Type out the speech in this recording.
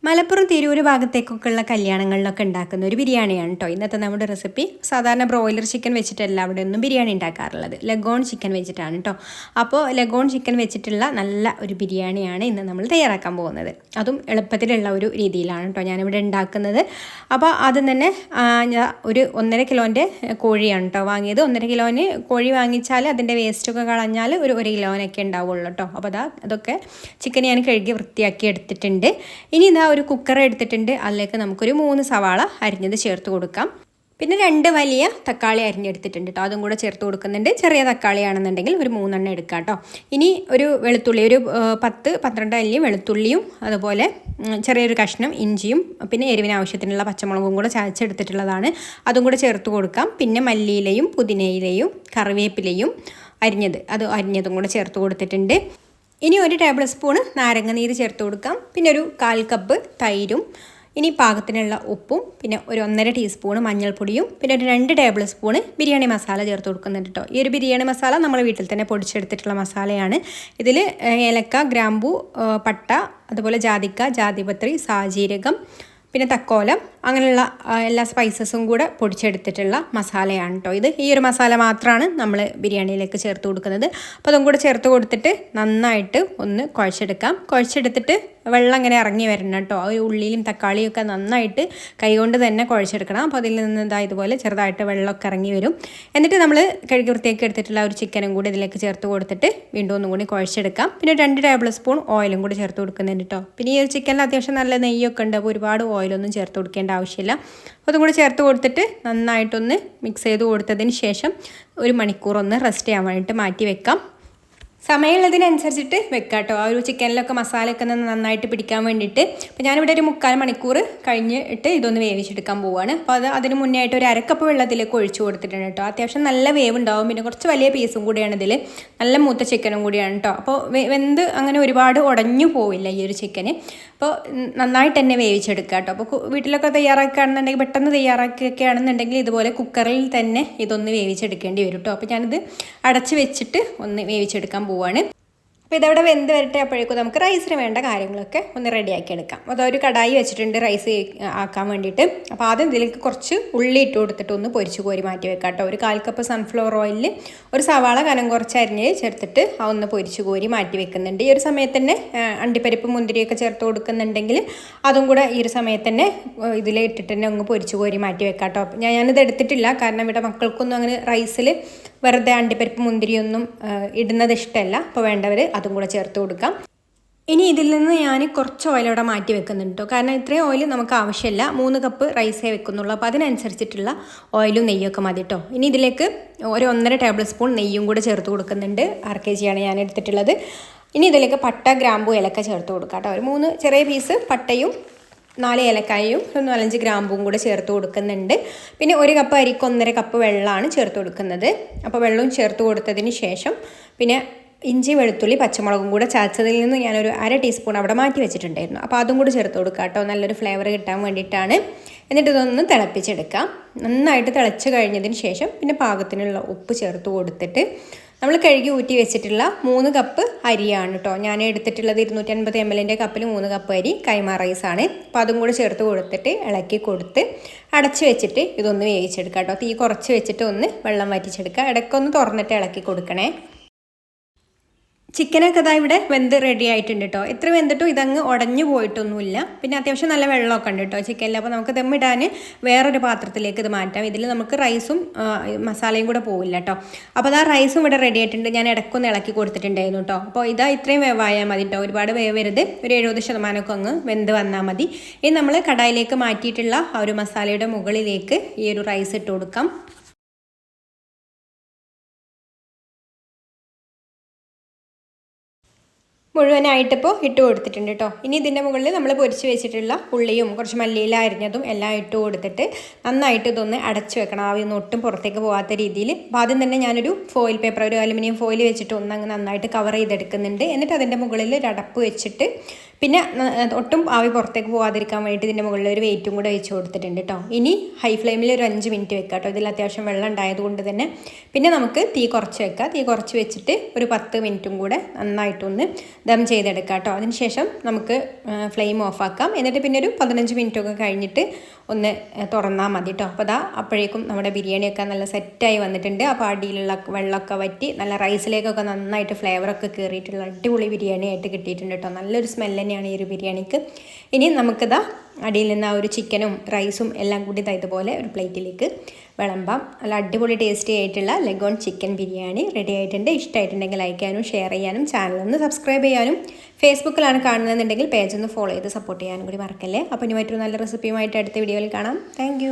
മലപ്പുറം തിരൂർ ഭാഗത്തേക്കൊക്കെയുള്ള കല്യാണങ്ങളിലൊക്കെ ഉണ്ടാക്കുന്ന ഒരു ബിരിയാണിയാണ് കേട്ടോ ഇന്നത്തെ നമ്മുടെ റെസിപ്പി. സാധാരണ ബ്രോയിലർ ചിക്കൻ വെച്ചിട്ടല്ല അവിടെ ഒന്നും ബിരിയാണി ഉണ്ടാക്കാറുള്ളത്, ലഗോൺ ചിക്കൻ വെച്ചിട്ടാണ് കേട്ടോ. അപ്പോൾ ലഗോൺ ചിക്കൻ വെച്ചിട്ടുള്ള നല്ല ഒരു ബിരിയാണിയാണ് ഇന്ന് നമ്മൾ തയ്യാറാക്കാൻ പോകുന്നത്. അതും എളുപ്പത്തിലുള്ള ഒരു രീതിയിലാണ് കേട്ടോ ഞാനിവിടെ ഉണ്ടാക്കുന്നത്. അപ്പോൾ ആദ്യം തന്നെ ഒരു 1.5 കിലോൻ്റെ കോഴിയാണ് കേട്ടോ വാങ്ങിയത്. 1.5 കിലോന് കോഴി വാങ്ങിച്ചാൽ അതിൻ്റെ വേസ്റ്റൊക്കെ കളഞ്ഞാൽ ഒരു 1 കിലോനൊക്കെ ഉണ്ടാവുള്ളൂ കേട്ടോ. അപ്പോൾ അതൊക്കെ ചിക്കൻ ഞാൻ കഴുകി വൃത്തിയാക്കി എടുത്തിട്ടുണ്ട്. ഇനി ഒരു കുക്കർ എടുത്തിട്ടുണ്ട്. അതിലേക്ക് നമുക്കൊരു 3 സവാള അരിഞ്ഞത് ചേർത്ത് കൊടുക്കാം. പിന്നെ 2 വലിയ തക്കാളി അരിഞ്ഞെടുത്തിട്ടുണ്ട് കേട്ടോ, അതും കൂടെ ചേർത്ത് കൊടുക്കുന്നുണ്ട്. ചെറിയ തക്കാളിയാണെന്നുണ്ടെങ്കിൽ ഒരു 3 എണ്ണം എടുക്കാം കേട്ടോ. ഇനി ഒരു വെളുത്തുള്ളി, ഒരു 10-12 അല്ലി വെളുത്തുള്ളിയും അതുപോലെ ചെറിയൊരു കഷ്ണം ഇഞ്ചിയും പിന്നെ എരിവിന് ആവശ്യത്തിനുള്ള പച്ചമുളകും കൂടെ ചതച്ചെടുത്തിട്ടുള്ളതാണ്, അതും കൂടെ ചേർത്ത് കൊടുക്കാം. പിന്നെ മല്ലിയിലയും പുതിനയിലയും കറിവേപ്പിലയും അരിഞ്ഞതും കൂടെ ചേർത്ത് കൊടുത്തിട്ടുണ്ട്. ഇനി 1 ടേബിൾ സ്പൂണ് നാരങ്ങ നീര് ചേർത്ത് കൊടുക്കാം. പിന്നെ ഒരു 1/4 കപ്പ് തൈരും, ഇനി പാകത്തിനുള്ള ഉപ്പും, പിന്നെ ഒരു 1.5 ടീസ്പൂണ് മഞ്ഞൾപ്പൊടിയും, പിന്നെ ഒരു 2 ടേബിൾ സ്പൂണ് ബിരിയാണി മസാല ചേർത്ത് കൊടുക്കുന്നുണ്ട് കേട്ടോ. ഈ ഒരു ബിരിയാണി മസാല നമ്മൾ വീട്ടിൽ തന്നെ പൊടിച്ചെടുത്തിട്ടുള്ള മസാലയാണ്. ഇതിൽ ഏലക്ക, ഗ്രാമ്പൂ, പട്ട, അതുപോലെ ജാതിക്ക, ജാതിപത്രി, സാജീരകം, പിന്നെ തക്കോലം, അങ്ങനെയുള്ള എല്ലാ സ്പൈസസും കൂടെ പൊടിച്ചെടുത്തിട്ടുള്ള മസാലയാണ് കേട്ടോ ഇത്. ഈ ഒരു മസാല മാത്രമാണ് നമ്മൾ ബിരിയാണിയിലേക്ക് ചേർത്ത് കൊടുക്കുന്നത്. അപ്പോൾ അതും കൂടെ ചേർത്ത് കൊടുത്തിട്ട് നന്നായിട്ട് ഒന്ന് കുഴച്ചെടുത്തിട്ട് വെള്ളം ഇങ്ങനെ ഇറങ്ങി വരണം കേട്ടോ. ആ ഉള്ളിയും തക്കാളിയും ഒക്കെ നന്നായിട്ട് കൈകൊണ്ട് തന്നെ കുഴച്ചെടുക്കണം. അപ്പോൾ അതിൽ നിന്ന് ഇതുപോലെ ചെറുതായിട്ട് വെള്ളമൊക്കെ ഇറങ്ങി വരും. എന്നിട്ട് നമ്മൾ കഴുകി വൃത്തിയാക്കി എടുത്തിട്ടുള്ള ഒരു ചിക്കനും കൂടി ഇതിലേക്ക് ചേർത്ത് കൊടുത്തിട്ട് വീണ്ടും ഒന്നും കൂടി കുഴച്ചെടുക്കാം. പിന്നെ 2 ടേബിൾ സ്പൂൺ ഓയിലും കൂടി ചേർത്ത് കൊടുക്കുന്നുണ്ട് കേട്ടോ. പിന്നെ ഈ ഒരു ചിക്കനിൽ അത്യാവശ്യം നല്ല നെയ്യൊക്കെ ഉണ്ട്, അപ്പോൾ ഒരുപാട് ഓയിലൊന്നും ചേർത്ത് കൊടുക്കേണ്ട ആവശ്യമില്ല. അതും കൂടി ചേർത്ത് കൊടുത്തിട്ട് നന്നായിട്ടൊന്ന് മിക്സ് ചെയ്ത് കൊടുത്തതിന് ശേഷം 1 മണിക്കൂർ ഒന്ന് റെസ്റ്റ് ചെയ്യാൻ വേണ്ടിയിട്ട് മാറ്റി വെക്കാം. സമയമുള്ളതിനനുസരിച്ചിട്ട് വെക്കാം കേട്ടോ. ആ ഒരു ചിക്കനിലൊക്കെ മസാലയൊക്കെ നന്നായിട്ട് പിടിക്കാൻ വേണ്ടിയിട്ട്. അപ്പോൾ ഞാനിവിടെ ഒരു 3/4 മണിക്കൂർ കഴിഞ്ഞിട്ട് ഇതൊന്ന് വേവിച്ചെടുക്കാൻ പോവുകയാണ്. അപ്പോൾ അതിന് മുന്നേ ആയിട്ട് ഒരു 1/2 കപ്പ് വെള്ളത്തിലേക്ക് ഒഴിച്ചു കൊടുത്തിട്ടുണ്ട് കേട്ടോ. അത്യാവശ്യം നല്ല വേവ് ഉണ്ടാവും. പിന്നെ കുറച്ച് വലിയ പീസും കൂടിയാണ് ഇതിൽ, നല്ല മൂത്ത ചിക്കനും കൂടിയാണ് കേട്ടോ. അപ്പോൾ വെന്ത് അങ്ങനെ ഒരുപാട് ഉടഞ്ഞു പോവില്ല ഈ ഒരു ചിക്കന്. അപ്പോൾ നന്നായിട്ട് തന്നെ വേവിച്ചെടുക്കുക കേട്ടോ. അപ്പോൾ വീട്ടിലൊക്കെ തയ്യാറാക്കുകയാണെന്നുണ്ടെങ്കിൽ, പെട്ടെന്ന് തയ്യാറാക്കുകയൊക്കെ ആണെന്നുണ്ടെങ്കിൽ ഇതുപോലെ കുക്കറിൽ തന്നെ ഇതൊന്ന് വേവിച്ചെടുക്കേണ്ടി വരും കേട്ടോ. അപ്പോൾ ഞാനിത് അടച്ച് വെച്ചിട്ട് ഒന്ന് വേവിച്ചെടുക്കാൻ പോവാണ്. അപ്പോൾ ഇതവിടെ വെന്ത് വരട്ടെ. അപ്പോഴേക്കും നമുക്ക് റൈസിന് വേണ്ട കാര്യങ്ങളൊക്കെ ഒന്ന് റെഡിയാക്കി എടുക്കാം. അതൊരു കടായി വെച്ചിട്ടുണ്ട് റൈസ് ആക്കാൻ വേണ്ടിയിട്ട്. അപ്പോൾ ആദ്യം ഇതിലേക്ക് കുറച്ച് ഉള്ളി ഇട്ട് കൊടുത്തിട്ട് ഒന്ന് പൊരിച്ച് കോരി മാറ്റി വെക്കാം കേട്ടോ. ഒരു 1/4 കപ്പ് സൺഫ്ലവർ ഓയിലിൽ ഒരു സവാള കനം കുറച്ച് അരിഞ്ഞ് ചേർത്തിട്ട് ഒന്ന് പൊരിച്ച് കോരി മാറ്റി വെക്കുന്നുണ്ട്. ഈ ഒരു സമയത്ത് തന്നെ അണ്ടിപ്പരിപ്പ് മുന്തിരിയൊക്കെ ചേർത്ത് കൊടുക്കുന്നുണ്ടെങ്കിൽ അതും കൂടെ ഈ ഒരു സമയത്ത് തന്നെ ഇതിൽ ഇട്ടിട്ട് തന്നെ ഒന്ന് പൊരിച്ച് കോരി മാറ്റി വെക്കാം കേട്ടോ. ഞാനിത് എടുത്തിട്ടില്ല, കാരണം ഇവിടെ മക്കൾക്കൊന്നും അങ്ങനെ റൈസിൽ വെറുതെ അണ്ടിപ്പരിപ്പ് മുന്തിരിയൊന്നും ഇടുന്നത് ഇഷ്ടമല്ല. അപ്പോൾ വേണ്ടവർ അതും കൂടെ ചേർത്ത് കൊടുക്കാം. ഇനി ഇതിൽ നിന്ന് ഞാൻ കുറച്ച് ഓയിലൂടെ മാറ്റി വെക്കുന്നുണ്ട് കേട്ടോ, കാരണം ഇത്രയും ഓയിൽ നമുക്ക് ആവശ്യമില്ല. 3 കപ്പ് റൈസേ വെക്കുന്നുള്ളൂ. അപ്പോൾ അതിനനുസരിച്ചിട്ടുള്ള ഓയിലും നെയ്യൊക്കെ മതി കേട്ടോ. ഇനി ഇതിലേക്ക് ഒരു 1.5 ടേബിൾ സ്പൂൺ നെയ്യും കൂടെ ചേർത്ത് കൊടുക്കുന്നുണ്ട്. 1/2 kg ആണ് ഞാൻ എടുത്തിട്ടുള്ളത്. ഇനി ഇതിലേക്ക് പട്ട, ഗ്രാമ്പൂ, ഏലക്ക ചേർത്ത് കൊടുക്കാം കേട്ടോ. ഒരു 3 ചെറിയ പീസ് പട്ടയും 4 ഏലക്കായും 4-5 ഗ്രാമ്പും കൂടെ ചേർത്ത് കൊടുക്കുന്നുണ്ട്. പിന്നെ 1 കപ്പ് അരിക്ക് 1.5 കപ്പ് വെള്ളമാണ് ചേർത്ത് കൊടുക്കുന്നത്. അപ്പോൾ വെള്ളവും ചേർത്ത് കൊടുത്തതിന് ശേഷം പിന്നെ ഇഞ്ചി, വെളുത്തുള്ളി, പച്ചമുളകും കൂടെ ചതച്ചതിൽ നിന്ന് ഞാനൊരു 1/2 ടീസ്പൂൺ അവിടെ മാറ്റി വെച്ചിട്ടുണ്ടായിരുന്നു. അപ്പോൾ അതും കൂടി ചേർത്ത് കൊടുക്കുക കേട്ടോ, നല്ലൊരു ഫ്ലേവർ കിട്ടാൻ വേണ്ടിയിട്ടാണ്. എന്നിട്ട് ഇതൊന്ന് തിളപ്പിച്ചെടുക്കാം. നന്നായിട്ട് തിളച്ച് കഴിഞ്ഞതിന് ശേഷം പിന്നെ പാകത്തിനുള്ള ഉപ്പ് ചേർത്ത് കൊടുത്തിട്ട് നമ്മൾ കഴുകി ഊറ്റി വെച്ചിട്ടുള്ള 3 കപ്പ് അരിയാണ് കേട്ടോ ഞാൻ എടുത്തിട്ടുള്ളത്. 250 ml കപ്പിൽ 3 കപ്പ് അരി കൈമ റൈസാണ്. അപ്പോൾ അതും കൂടി ചേർത്ത് കൊടുത്തിട്ട് ഇളക്കി കൊടുത്ത് അടച്ച് വെച്ചിട്ട് ഇതൊന്ന് വേവിച്ചെടുക്കാം കേട്ടോ. തീ കുറച്ച് വെച്ചിട്ട് ഒന്ന് വെള്ളം വറ്റിച്ചെടുക്കുക. ഇടയ്ക്കൊന്ന് തുറന്നിട്ട് ഇളക്കി കൊടുക്കണേ. ചിക്കനൊക്കെ ഇവിടെ വെന്ത് റെഡി ആയിട്ടുണ്ട് കേട്ടോ. എത്ര വെന്തിട്ടും ഇതങ്ങ് ഉടഞ്ഞു പോയിട്ടൊന്നുമില്ല. പിന്നെ അത്യാവശ്യം നല്ല വെള്ളമൊക്കെ ഉണ്ട് കേട്ടോ ചിക്കനിൽ. അപ്പോൾ നമുക്ക് ദമ്മിടാൻ വേറൊരു പാത്രത്തിലേക്ക് ഇത് മാറ്റാം. ഇതിൽ നമുക്ക് റൈസും മസാലയും കൂടെ പോവില്ല കേട്ടോ. അപ്പോൾ റൈസും ഇവിടെ റെഡി ആയിട്ടുണ്ട്. ഞാൻ ഇടയ്ക്കൊന്ന് ഇളക്കി കൊടുത്തിട്ടുണ്ടായിരുന്നു കേട്ടോ. അപ്പോൾ ഇത്രയും വേവായാൽ മതി കേട്ടോ, ഒരുപാട് വേവരുത്. ഒരു 70% അങ്ങ് വെന്ത് വന്നാൽ മതി. ഇനി നമ്മൾ കടായിലേക്ക് മാറ്റിയിട്ടുള്ള ആ ഒരു മസാലയുടെ മുകളിലേക്ക് ഈ ഒരു റൈസ് ഇട്ട് കൊടുക്കാം. മുഴുവനായിട്ടിപ്പോൾ ഇട്ട് കൊടുത്തിട്ടുണ്ട് കേട്ടോ. ഇനി ഇതിൻ്റെ മുകളിൽ നമ്മൾ പൊരിച്ച് വെച്ചിട്ടുള്ള ഉള്ളിയും കുറച്ച് മല്ലിയില അരിഞ്ഞതും എല്ലാം ഇട്ട് കൊടുത്തിട്ട് നന്നായിട്ട് ഇതൊന്ന് അടച്ചു വെക്കണം, ആവിയൊന്നും ഒട്ടും പുറത്തേക്ക് പോകാത്ത രീതിയിൽ. അപ്പോൾ ആദ്യം തന്നെ ഞാനൊരു ഫോയിൽ പേപ്പർ, ഒരു അലുമിനിയം ഫോയിൽ വെച്ചിട്ട് ഒന്നങ്ങ് നന്നായിട്ട് കവർ ചെയ്തെടുക്കുന്നുണ്ട്. എന്നിട്ട് അതിൻ്റെ മുകളിൽ ഒരു അടപ്പ് വെച്ചിട്ട് പിന്നെ ഒട്ടും ആവി പുറത്തേക്ക് പോകാതിരിക്കാൻ വേണ്ടിയിട്ട് ഇതിൻ്റെ മുകളിൽ ഒരു വെയിറ്റും കൂടെ വെച്ച് കൊടുത്തിട്ടുണ്ട് കേട്ടോ. ഇനി ഹൈ ഫ്ലെയിമിൽ ഒരു 5 മിനിറ്റ് വെക്കാം കേട്ടോ. ഇതിൽ അത്യാവശ്യം വെള്ളം ഉണ്ടായതുകൊണ്ട് തന്നെ. പിന്നെ നമുക്ക് തീ കുറച്ച് വെക്കാം. തീ കുറച്ച് വെച്ചിട്ട് ഒരു 10 മിനിറ്റും കൂടെ നന്നായിട്ടൊന്ന് ദം ചെയ്തെടുക്കാം കേട്ടോ. അതിനുശേഷം നമുക്ക് ഫ്ലെയിം ഓഫാക്കാം. എന്നിട്ട് പിന്നെ ഒരു 15 മിനിറ്റൊക്കെ കഴിഞ്ഞിട്ട് ഒന്ന് തുറന്നാൽ മതി കേട്ടോ. അപ്പോൾ അപ്പോഴേക്കും നമ്മുടെ ബിരിയാണിയൊക്കെ നല്ല സെറ്റായി വന്നിട്ടുണ്ട്. അപ്പോൾ അടിയിലുള്ള വെള്ളമൊക്കെ വറ്റി നല്ല റൈസിലേക്കൊക്കെ നന്നായിട്ട് ഫ്ലേവറൊക്കെ കയറിയിട്ടുള്ള അടിപൊളി ബിരിയാണി ആയിട്ട് കിട്ടിയിട്ടുണ്ട് കേട്ടോ. നല്ലൊരു സ്മെല്ല് തന്നെയാണ് ഈ ഒരു ബിരിയാണിക്ക്. ഇനി നമുക്കിതാ അടിയിൽ നിന്ന് ആ ഒരു ചിക്കനും റൈസും എല്ലാം കൂടി ഇതുപോലെ ഒരു പ്ലേറ്റിലേക്ക് വിളമ്പാം. നല്ല അടിപൊളി ടേസ്റ്റി ആയിട്ടുള്ള ലഗോൺ ചിക്കൻ ബിരിയാണി റെഡി ആയിട്ടുണ്ട്. ഇഷ്ടമായിട്ടുണ്ടെങ്കിൽ ലൈക്ക് ചെയ്യാനും ഷെയർ ചെയ്യാനും ചാനലൊന്ന് സബ്സ്ക്രൈബ് ചെയ്യാനും ഫേസ്ബുക്കിലാണ് കാണുന്നതെന്നുണ്ടെങ്കിൽ പേജ് ഒന്ന് ഫോളോ ചെയ്ത് സപ്പോർട്ട് ചെയ്യാനും കൂടി മറക്കല്ലേ. അപ്പോൾ ഇനി മറ്റൊരു നല്ല റെസിപ്പിയുമായിട്ട് അടുത്ത വീഡിയോയിൽ കാണാം. താങ്ക്